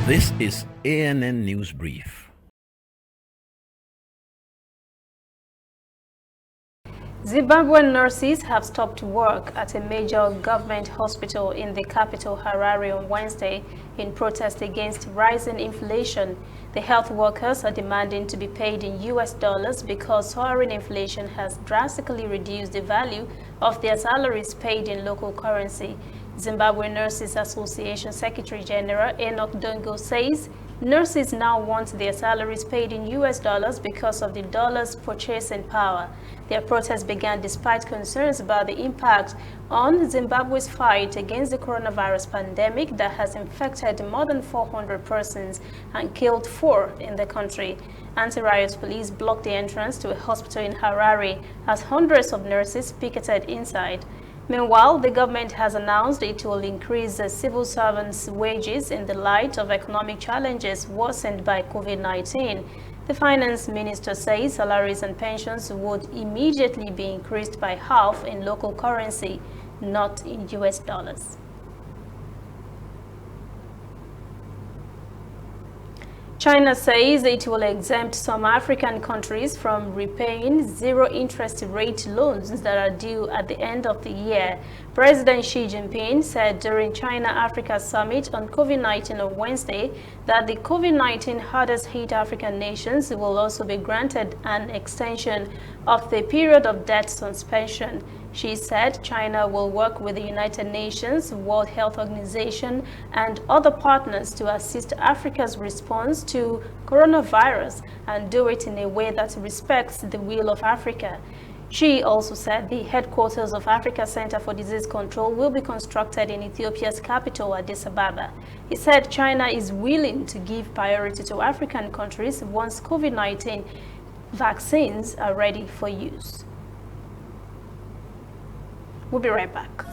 This is ANN News Brief. Zimbabwean nurses have stopped work at a major government hospital in the capital Harare on Wednesday in protest against rising inflation. The health workers are demanding to be paid in US dollars because soaring inflation has drastically reduced the value of their salaries paid in local currency. Zimbabwe Nurses Association Secretary General Enoch Dongo says nurses now want their salaries paid in US dollars because of the dollar's purchasing power. Their protest began despite concerns about the impact on Zimbabwe's fight against the coronavirus pandemic that has infected more than 400 persons and killed 4 in the country. Anti-riot police blocked the entrance to a hospital in Harare as hundreds of nurses picketed inside. Meanwhile, the government has announced it will increase the civil servants' wages in the light of economic challenges worsened by COVID-19. The finance minister says salaries and pensions would immediately be increased by half in local currency, not in US dollars. China says it will exempt some African countries from repaying zero-interest rate loans that are due at the end of the year. President Xi Jinping said during China-Africa Summit on COVID-19 on Wednesday that the COVID-19 hardest hit African nations will also be granted an extension of the period of debt suspension. She said China will work with the United Nations, World Health Organization, and other partners to assist Africa's response to coronavirus and do it in a way that respects the will of Africa. She also said the headquarters of Africa Center for Disease Control will be constructed in Ethiopia's capital, Addis Ababa. He said China is willing to give priority to African countries once COVID-19 vaccines are ready for use. We'll be right back.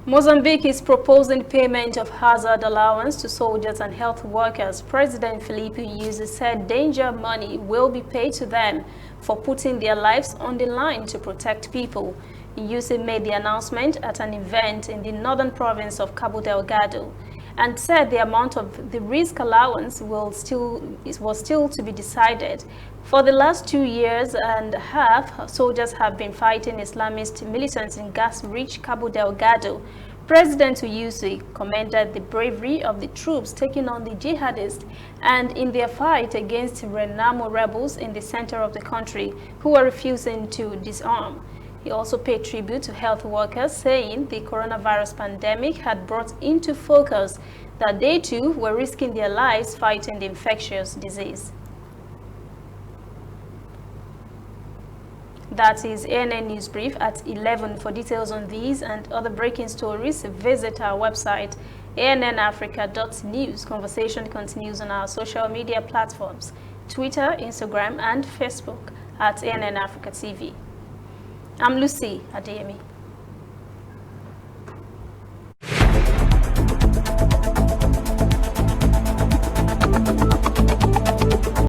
Mozambique is proposing payment of hazard allowance to soldiers and health workers. President Filipe Nyusi said danger money will be paid to them for putting their lives on the line to protect people. Nyusi made the announcement at an event in the northern province of Cabo Delgado and said the amount of the risk allowance was still to be decided. For the last 2 years and a half, soldiers have been fighting Islamist militants in gas-rich Cabo Delgado. President Nyusi commended the bravery of the troops taking on the jihadists and in their fight against Renamo rebels in the center of the country who are refusing to disarm. He also paid tribute to health workers, saying the coronavirus pandemic had brought into focus that they too were risking their lives fighting the infectious disease. That is ANN News Brief at 11. For details on these and other breaking stories, visit our website annafrica.news. Conversation continues on our social media platforms, Twitter, Instagram, and Facebook at ANN Africa TV. I'm Lucy Adeyemi.